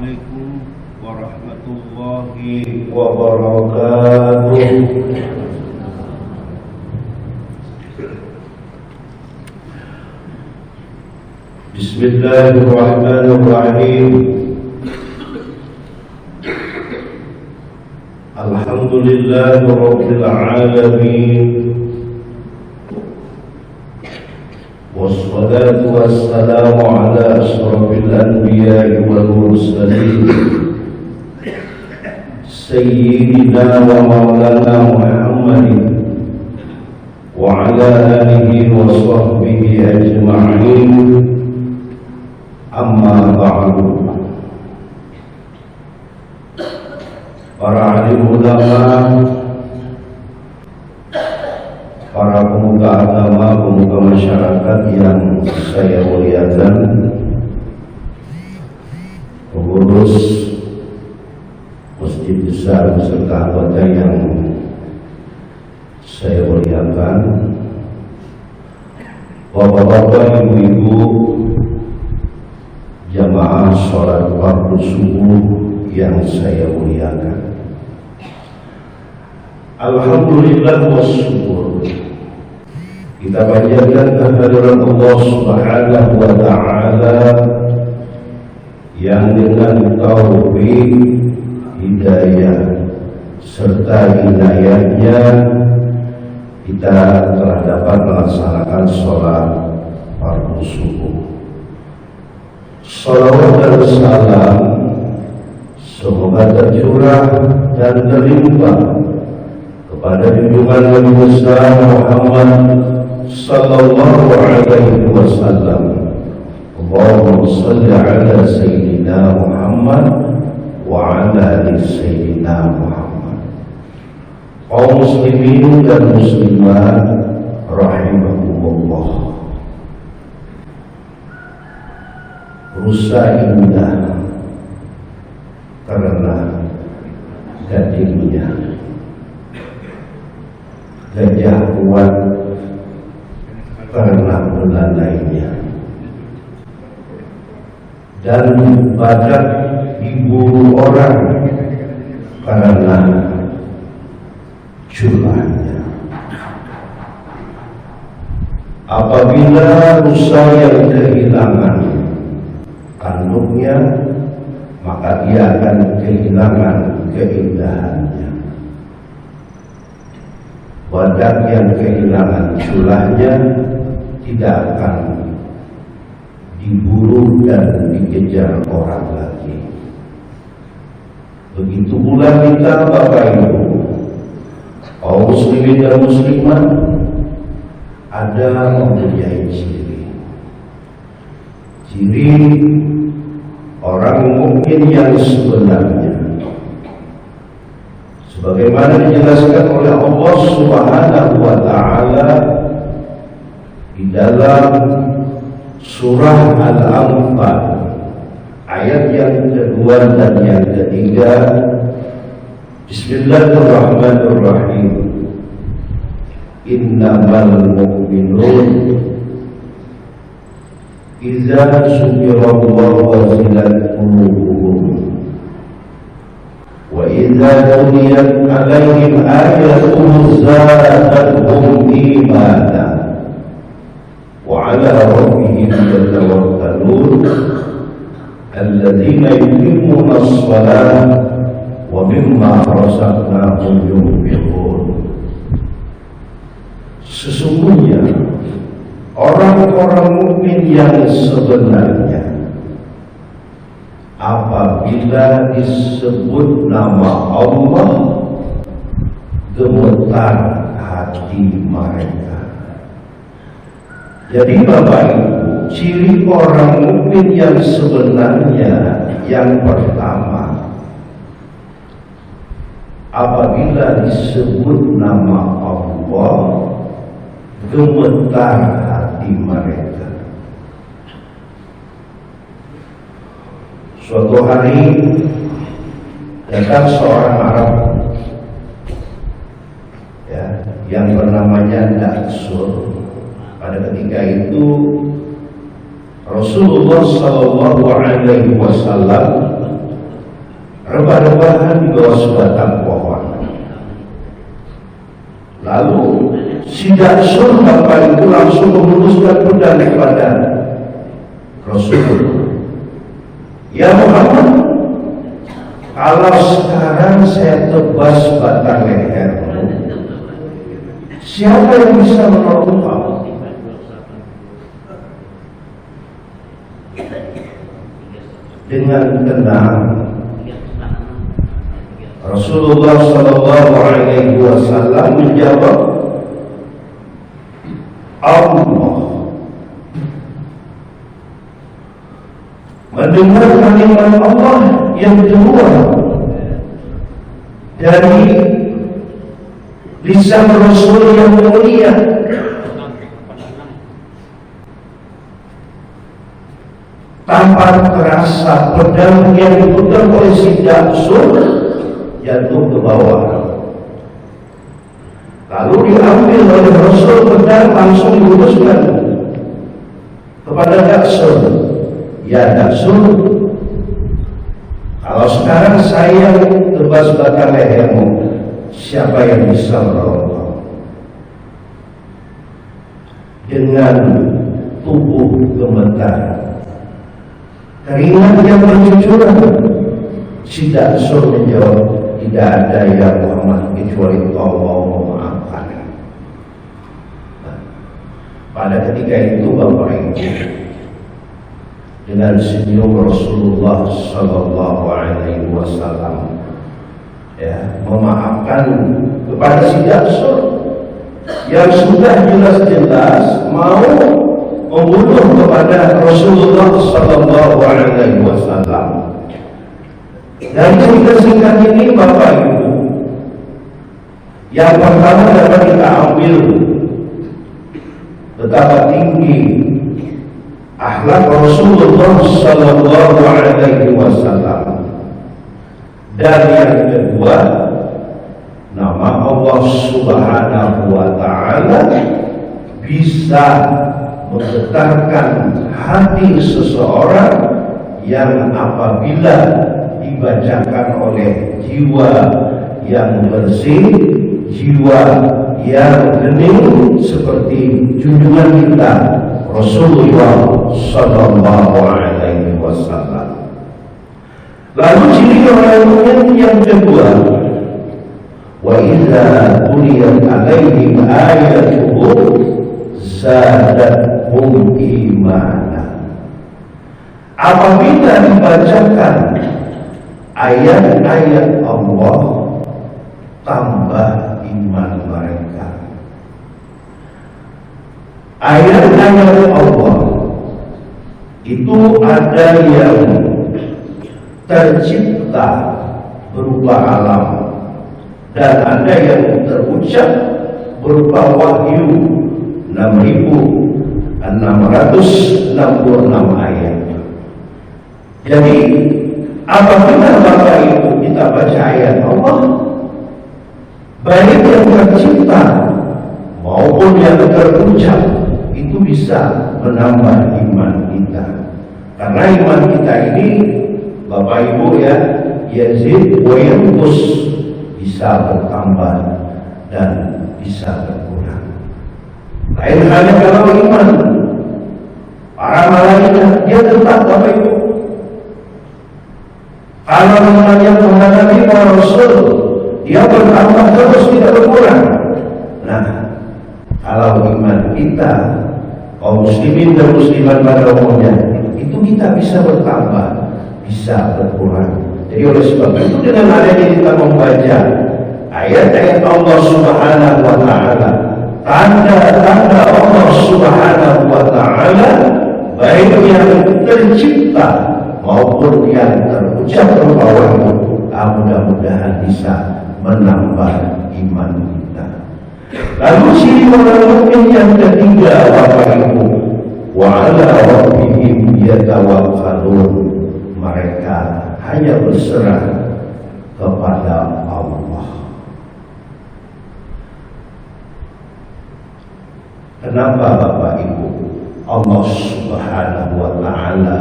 Assalamualaikum warahmatullahi wabarakatuh. Bismillahirrahmanirrahim. Alhamdulillahi rabbil alamin. Wassalatu wassalamu ala asyrafil anbiya'i wal mursalin Sayyidina wa maulana Muhammadin wa ala alihi wa sahbihi ajma'in. Amma ba'du. Para alim ulama, para pemuka agama, pemuka masyarakat yang saya muliakan, pengurus Masjid Besar beserta anggota yang saya muliakan, bapak-bapak, ibu-ibu, jamaah sholat fardu subuh yang saya muliakan. Alhamdulillah wa syukur, kita panjatkan kehadiran Allah Subhanahu wa ta'ala yang dengan taufik, hidayah serta inayahnya kita telah dapat melaksanakan sholat fardu subuh. Salawat dan salam semoga tercurah dan terlimpah kepada junjungan Nabi besar Muhammad sallallahu alaihi wasallam. Allahumma shalli ala sayyidina Muhammad wa ala ali sayyidina Muhammad. Kaum muslimin dan muslimat rahimakumullah. Rusa indah karena gadingnya, gajah kuat karena belalainya, dan badak diburu orang karena curahnya. Apabila rusa yang kehilangan kandungnya, maka dia akan kehilangan keindahannya. Badak yang kehilangan culahnya tidak akan diburu dan dikejar orang lagi. Begitu pula kita, Bapak Ibu, kaum muslimin dan muslimat, ada mempunyai ciri orang mukmin yang sebenarnya, sebagaimana dijelaskan oleh Allah Subhanahu wa ta'ala di dalam surah Al-Anfal ayat yang kedua dan yang ketiga. Bismillahirrahmanirrahim. Innamal mu'minun idza dzukirallahu wajilat qulubuhum wa idza tuliyat 'alaihim ayatuhu zadatuhum imana wa 'ala rabbihim yatawakkalun alladzina yuqimuna as-salata wa mimma razaqnahum yunfiqun. Sesungguhnya orang-orang mukmin yang sebenarnya apabila disebut nama Allah, gemetar hati mereka. Jadi Bapak Ibu, ciri orang mukmin yang sebenarnya yang pertama, apabila disebut nama Allah, gemetar hati mereka. Suatu hari datang seorang Arab, ya, yang bernamanya Daksur. Pada ketika itu Rasulullah Shallallahu Alaihi Wasallam rebah-rebahan di bawah sebatang pohon. Lalu si Daksun Bapak itu langsung memutuskan pedang kepada Rasulullah. Ya Muhammad, kalau sekarang saya tebas batang lehermu, siapa yang bisa menolong kamu? Dengan tenang Rasulullah Shallallahu Alaihi Wasallam menjawab, Allah. Mendengar kalimat Allah yang kedua dari lisan Rasul yang mulia, tanpa terasa pedang yang diputar oleh si Daksun jatuh ke bawah. Lalu diambil oleh Rasul pedang, langsung diuruskan kepada Daksun. Ya Daksun, kalau sekarang saya tebas batang lehermu, siapa yang bisa menolong kamu? Dengan tubuh gemetar, keringat yang bercucuran, si Daksun menjawab, tidak ada ya Muhammad kecuali Allah memaafkan. Pada ketika itu Bapak Ibu, dengan senyum Rasulullah Sallallahu Alaihi Wasallam memaafkan kepada si Daksun yang sudah jelas-jelas mau membunuh kepada Rasulullah Sallallahu Alaihi Wasallam. Dan cerita singkat ini Bapak Ibu, yang pertama dapat kita ambil betapa tinggi akhlak Rasulullah Sallallahu Alaihi Wasallam. Dan yang kedua, nama Allah Subhanahu Wa Taala bisa menggetarkan hati seseorang yang apabila dibacakan oleh jiwa yang bersih, jiwa yang hening seperti junjungan kita Rasulullah Sallallahu Alaihi Wasallam. Lalu ciri orang mukmin yang kedua, wa idza tuliyat alaihim ayatuhu zadatuhum imana. Apabila dibacakan ayat-ayat Allah, tambah iman mereka. Ayat-ayat Allah itu ada yang tercipta berupa alam dan ada yang terucap berupa wahyu 6.666 ayat. Jadi apabila Bapak Ibu kita baca ayat Allah, baik yang tercipta maupun yang terucap, itu bisa menambah iman kita. Karena iman kita ini Bapak Ibu yazid wa yanqus, bisa bertambah dan bisa berkurang. Lain halnya kalau iman para malaikat, dia tetap Bapak Ibu. Kalau namanya menghadapi para Rasul, dia bertambah terus, tidak berkurang. Nah, kalau iman kita, kaum muslimin dan muslimat pada umumnya, itu kita bisa bertambah, bisa berkurang. Jadi oleh sebab itu dengan adanya kita membaca ayat-ayat Allah Subhanahu Wa Taala, tanda-tanda Allah Subhanahu Wa Taala, baik yang tercipta maupun yang terucap berupa wahyu, mudah-mudahan bisa menambah iman kita. Lalu ciri orang mukmin yang ketiga Bapak Ibu, wa 'ala rabbihim yatawakkalun, mereka hanya berserah kepada Allah. Kenapa Bapak Ibu? Allah Subhanahu Wa Taala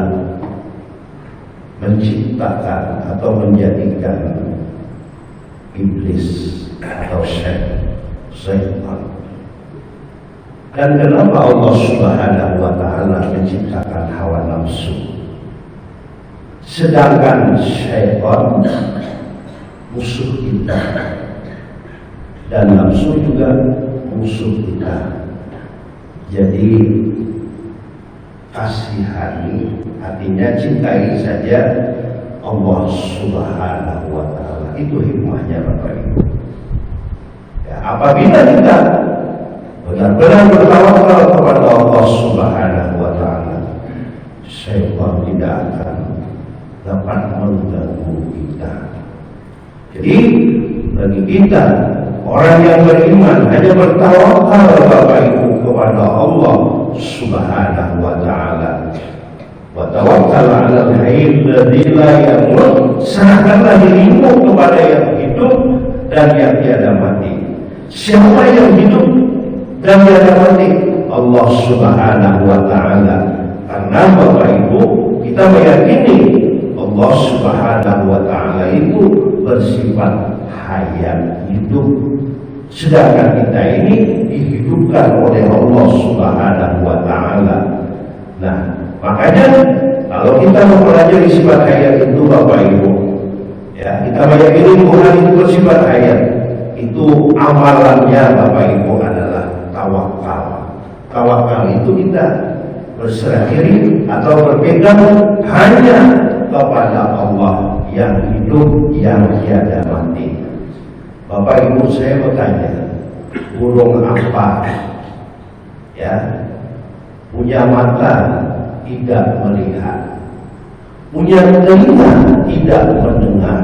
menciptakan atau menjadikan iblis atau syaitan. Dan kenapa Allah Subhanahu wa Ta'ala menciptakan hawa nafsu, sedangkan syaitan musuh kita dan nafsu juga musuh kita? Jadi kasihani artinya cintai saja Allah Subhanahu wa Ta'ala. Itu hikmahnya Bapak Ibu. Ya, apabila kita benar-benar bertawakal kepada Allah Subhanahu wa Ta'ala, syaitan tidak akan dapat mengganggu kita. Jadi bagi kita orang yang beriman hanya bertawakal Bapak Ibu kepada Allah Subhanahu wa Ta'ala. Wa tawakkal 'alal hayyil ladzi la yamut. Serahkanlah dirimu kepada yang hidup dan yang tiada mati. Siapa yang hidup dan tiada mati? Allah Subhanahu wa Ta'ala. Karena Bapak Ibu, kita meyakini Allah Subhanahu wa Ta'ala itu bersifat hayat, hidup. Sedangkan kita ini dihidupkan oleh Allah Subhanahu wa Ta'ala. Nah, makanya kalau kita mempelajari sifat hayat itu Bapak Ibu, ya, kita meyakini Tuhan itu bersifat hayat. Itu amalannya Bapak Ibu adalah tawakal. Tawakal itu kita berserah diri atau berpegang hanya kepada Allah yang hidup, yang tiada mati. Bapak Ibu, saya bertanya, burung apa ya punya mata tidak melihat, punya telinga tidak mendengar,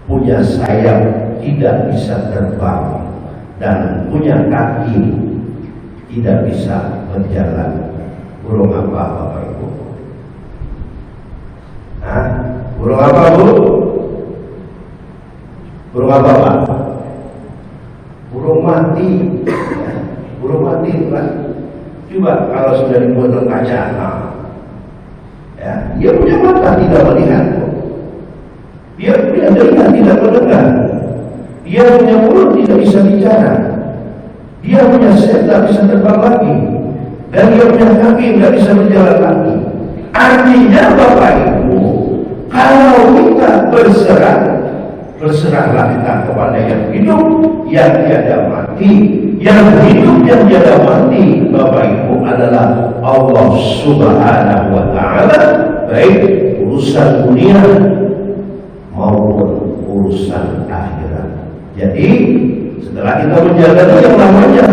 punya sayap tidak bisa terbang, dan punya kaki tidak bisa berjalan? Burung apa Bapak Ibu? Hah? Burung apa Bu? Burung apa Pak? Burung mati. Burung mati kan? Coba kalau sudah dibuat dalam kaca, ya, dia punya mata tidak melihat, dia punya telinga tidak mendengar, dia punya mulut tidak bisa bicara, dia punya sayap tidak bisa terbang lagi, dan dia punya kaki tidak bisa berjalan lagi. Artinya Bapak Ibu, kalau kita berserahlah kita kepada yang hidup, yang tiada mati. Yang hidup yang tiada mati Bapak Ibu adalah Allah Subhanahu wa Ta'ala, baik urusan dunia maupun urusan akhirat. Jadi setelah kita menjaga yang namanya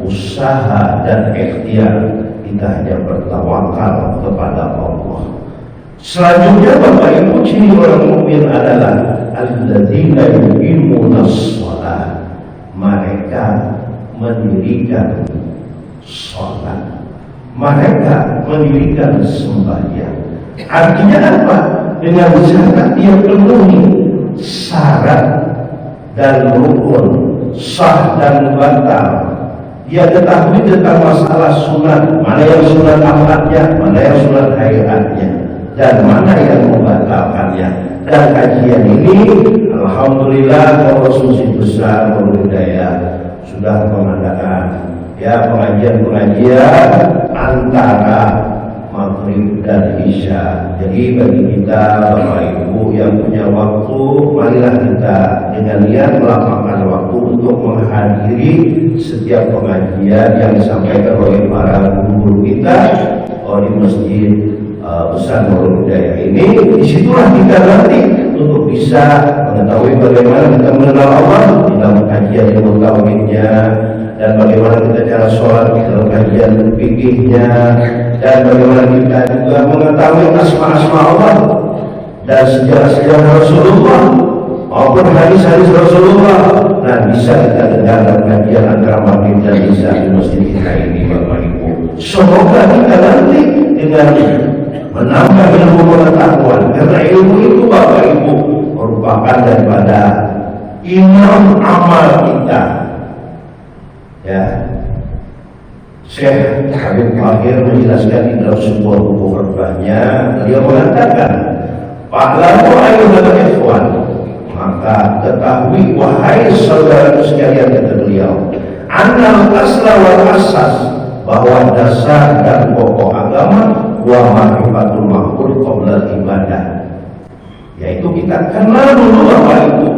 usaha dan ikhtiar, kita hanya bertawakal kepada Allah. Selanjutnya Bapak Ibu, ciri orang mukmin adalah alladzina yuqimuna shalah. Mereka mendirikan sholat, mereka mendirikan sembahyang. Artinya apa? Dengan syarat dia penuhi syarat dan rukun, sah dan batal. Dia ketahui tentang masalah sunat, mana yang sunat akadnya, mana yang sunat hayatnya, dan mana yang membatalkannya. Dan kajian ini alhamdulillah Kongres Besar Hidayah sudah mengadakan ya pengajian-pengajian antara maghrib dan isya. Jadi bagi kita Bapak Ibu yang punya waktu, marilah kita dengan niat melapangkan waktu untuk menghadiri setiap pengajian yang disampaikan oleh para guru kita di Masjid Besar Hidayah ini. Disitulah kita nanti untuk bisa mengetahui bagaimana kita mengenal Allah di dalam kajian ilmu tauhidnya, dan bagaimana kita cara sholat di dalam kajian fikihnya, dan bagaimana kita juga mengetahui asma-asma Allah dan sejarah-sejarah Rasulullah maupun hadis-hadis Rasulullah. Nah, bisa kita dengar dalam kajian antara maghrib dan isya di masjid kita ini Bapak Ibu. Semoga kita nanti dengan menambah ilmu pengetahuan, karena ilmu itu Bapak Ibu merupakan daripada imam amal kita. Ya, Syekh Habib Akhir menjelaskan di dalam sebuah buku khutbahnya, beliau mengatakan, "Fa'lamu ayyuhal ikhwan," maka ketahui wahai saudara sekalian, kata beliau, "annal asla wal asas," bahwa dasar dan pokok agama wa ma'rifatul ma'bud qabla ibadah, yaitu kita kenal dulu apa itu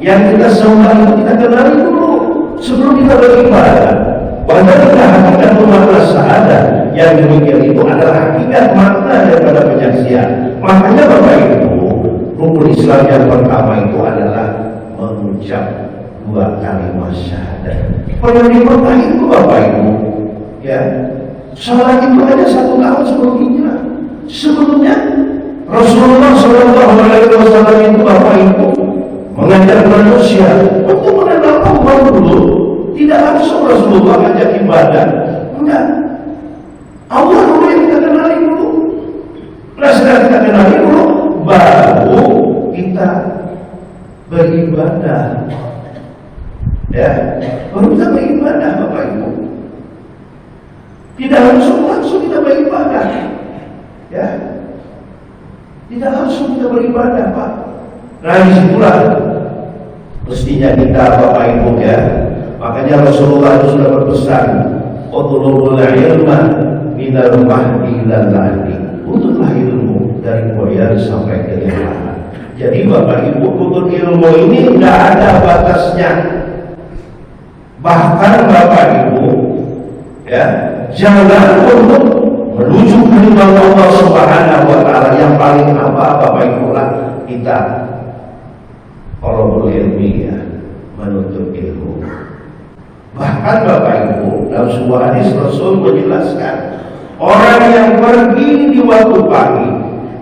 yang kita sembah, itu kita kenal dulu sebelum kita beribadah. Padahal hakikat makna syahadat yang demikian itu adalah hakikat makna daripada penyaksian. Makanya Bapak Ibu, rukun Islam yang pertama itu adalah mengucap 2 kalimat syahadat. Pernah di Mekah itu Bapak Ibu, ya, salat itu hanya 1 tahun sebelum hijrah. Sebelumnya Rasulullah SAW itu Bapak Ibu mengajar manusia untuk mengenal Allah dulu. Tidak langsung Rasulullah ngajak ibadah, enggak. Allah dulu yang kita kenali dulu. Nah, setelah kita kenali dulu, baru kita beribadah. Ya, baru kita beribadah Bapak Ibu. Tidak langsung kita beribadah. Ya, tidak langsung kita beribadah, Pak. Nah, disitulah mestinya kita Bapak Ibu, ya. Makanya Rasulullah itu sudah berpesan, "Utlubul ilma minal mahdi ilal lahdi." Tuntutlah ilmu dari boyan sampai ke dewasa. Jadi Bapak Ibu, tuntut ilmu ini tidak ada batasnya. Bahkan Bapak Ibu, ya, jalan untuk menuju ke Allah Subhanahu wa Ta'ala yang paling apa Bapak Ibu lah kita kalau berilmi, ya, menuntut ilmu. Bahkan Bapak Ibu, dalam sebuah hadis Rasul menjelaskan, orang yang pergi di waktu pagi,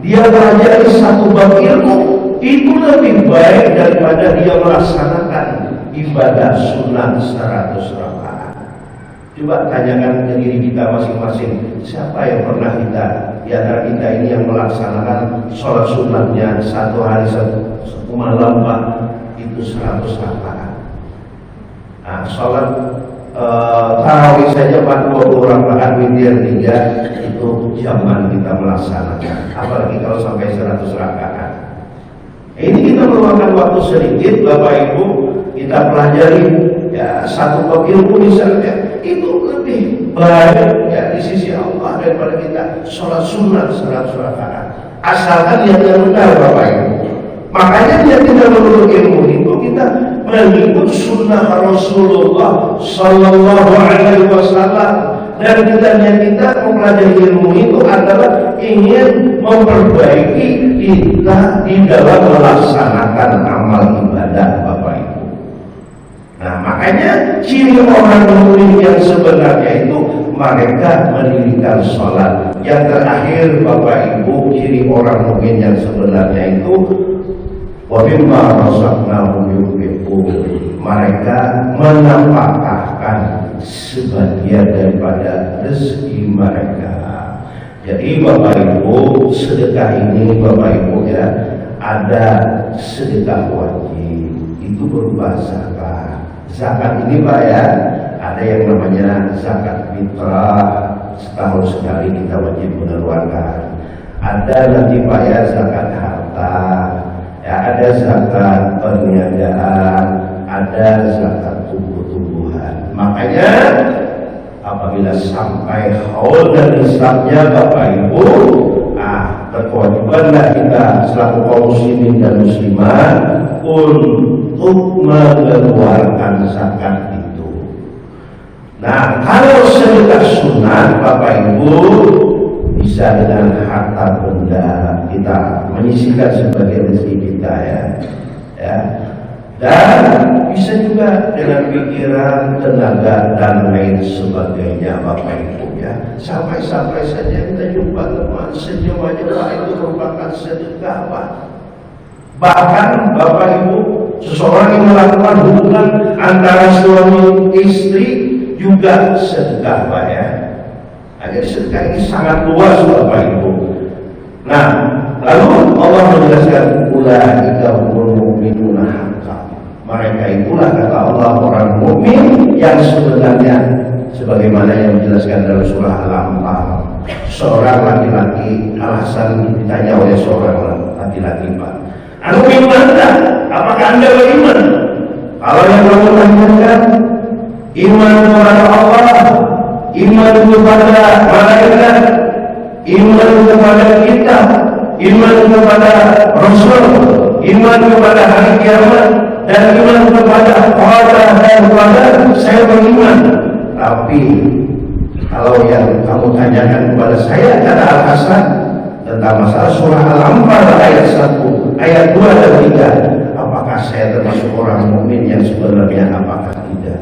dia belajar 1 bab ilmu, itu lebih baik daripada dia melaksanakan ibadah sunnah 100 rakaat. Coba tanyakan ke diri kita masing-masing, siapa yang pernah kita di antara kita ini yang melaksanakan sholat sunnahnya 1 hari 1 malam Pak, itu 100 rakaat. Nah, sholat tarawih saja 40 rakaat witir 3, itu zaman kita melaksanakan, apalagi kalau sampai 100 rakaat. Ini kita meluangkan waktu sedikit Bapak Ibu, kita pelajari, ya, 1 bab ilmu misalnya, itu lebih baik, ya, di sisi Allah daripada kita sholat sunnah 100 rakaat. Asalkan niatnya benar Bapak Ibu. Makanya dia tidak menuntut ilmu itu, kita mengikut sunnah Rasulullah Sallallahu Alaihi Wasallam, dan kita mempelajari ilmu itu adalah ingin memperbaiki kita di dalam melaksanakan amal ibadah Bapak Ibu. Nah, makanya ciri orang mukmin yang sebenarnya itu mereka mendirikan sholat. Yang terakhir Bapak Ibu, ciri orang mukmin yang sebenarnya itu wa mimma razaqnahum yunfiqun, mereka menafkahkan sebagian daripada rezeki mereka. Jadi Bapak Ibu, sedekah ini Bapak Ibu, ya, ada sedekah wajib, itu berupa zakat. Zakat ini Pak, ya, ada yang namanya zakat fitrah, setahun sekali kita wajib mengeluarkan. Ada nanti Pak, ya, zakat harta, ya, ada zakat perniagaan, ada zakat tumbuh-tumbuhan. Makanya apabila sampai haul dan nisabnya Bapak Ibu, berkewajibanlah kita selaku kaum muslimin dan muslimat untuk mengeluarkan zakat itu. Nah, kalau sedekah sunat Bapak Ibu bisa dengan harta benda kita menyisihkan sebagai rezeki kita, ya, dan bisa juga dengan pikiran, tenaga, dan lain sebagainya Bapak Ibu, ya. Sampai-sampai saja kita jumpa teman senyum-senyum itu merupakan sedekah Pak. Bahkan Bapak Ibu, seseorang yang melakukan hubungan antara suami istri juga sedekah Pak, ya. Nah, jadi sedekah ini sangat luas Bapak Ibu. Nah, lalu Allah menjelaskan ulaika humul mu'minuna haqqan. Mereka itulah kata Allah orang mukmin yang sebenarnya sebagaimana yang dijelaskan dalam surah Al-Anfal. Seorang laki-laki alasan ditanya oleh seorang laki-laki, Pak, anu iman tak? Apakah Anda beriman? Kalau yang kamu tanyakan iman kepada Allah, iman kepada malaikat, iman kepada kitab, iman kepada Rasul, iman kepada hari kiamat, dan iman kepada qada dan qadar, saya beriman. Tapi kalau yang kamu tanyakan kepada saya kata Al-Hasan tentang masalah surah Al-Anfal ayat 1, ayat 2 dan 3, apakah saya termasuk orang mukmin yang sebenarnya, apakah tidak?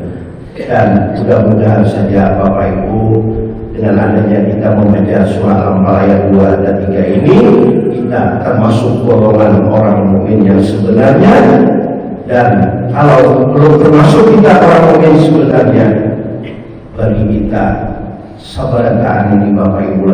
Dan mudah-mudahan saja Bapak Ibu, dengan adanya kita membaca surah Al-Anfal ayat 2 dan 3 ini, kita termasuk golongan orang mukmin yang sebenarnya. Dan kalau belum termasuk kita orang mukmin sebenarnya, bagi kita sabarkan ini Bapak Ibu,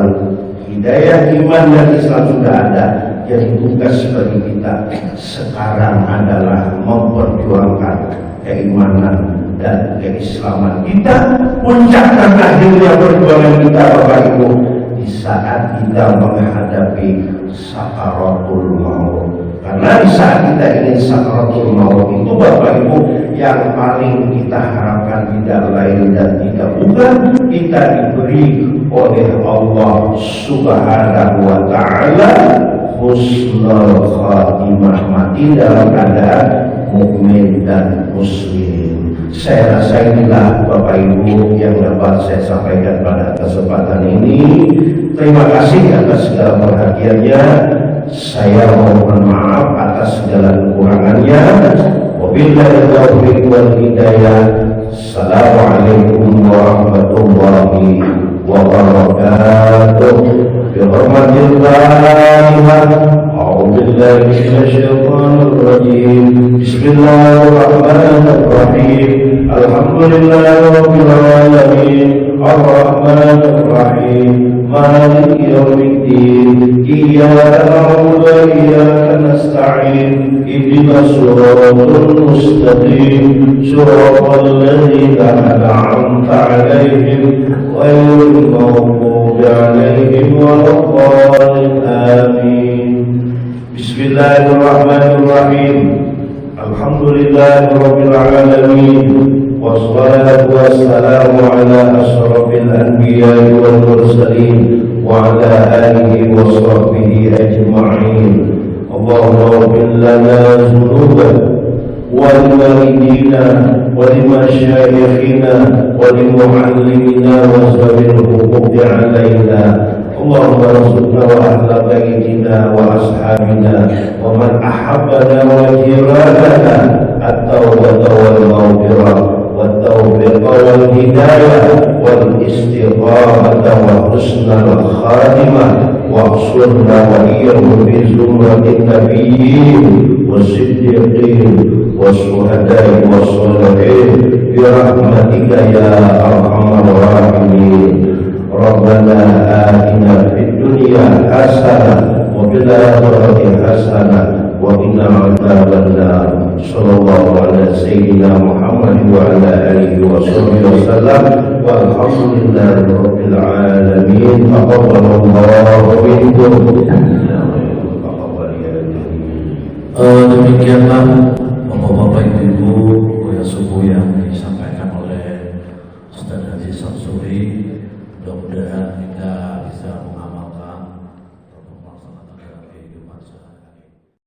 hidayah iman dan Islam sudah ada. Jadi tugas bagi kita sekarang adalah memperjuangkan keimanan dan keislaman kita. Puncak dan akhirnya perjuangan kita Bapak Ibu di saat kita menghadapi sakaratul maut. Karena di saat kita ingin sakaratul maut itu Bapak Ibu, yang paling kita harapkan tidak lain dan tidak bukan kita diberi oleh Allah Subhanahu wa ta'ala husnul khatimah, mati dalam keadaan mukmin dan muslim. Saya rasa inilah Bapak Ibu yang dapat saya sampaikan pada kesempatan ini. Terima kasih atas segala perhatiannya. Saya mohon maaf atas segala kekurangannya. Wabillahi taufiq wal hidayah. Assalamualaikum warahmatullahi wabarakatuh. Bismillahirrahmanirrahim. A'udzubillahi minasyaitonir rajim. Bismillahirrahmanirrahim. Alhamdulillahirabbil alamin. Ar-Rahmanir Rahim. Maliki yaumiddin. Iyyaka na'budu wa iyyaka nasta'in. Ihdinas siratal mustaqim. Shiratal ladzina an'amta 'alaihim ghairil maghdubi 'alaihim waladdallin. Amin. Bismillahirrahmanirrahim. Alhamdulillahirabbil alamin. Wassalatu wassalamu ala asyrafil anbiya'i wal mursalin wa ala alihi wa sahbihi ajma'in. Allahumma ighfir lana dhunubana wa liwalidina wa limashayikhina wa limuallimina wa zawil huquqi alaina. Allahumma arzuqna wa ahla baitina wa ashabina wa man ahabbana wa jiranana at-tawbata wal maghfirah والتوفيق والهداية والاستقامة وحسن الخاتمة واحشرنا وإياهم في زمرة النبيين والصديقين والشهداء والصالحين برحمتك يا أرحم الراحمين. ربنا آتنا في الدنيا حسنة وفي الآخرة حسنة وقنا عذاب النار. صلى الله على سيدنا محمد وعلى آله وصحبه وسلم والحمد لله رب العالمين. تقبل الله منكم. Demikianlah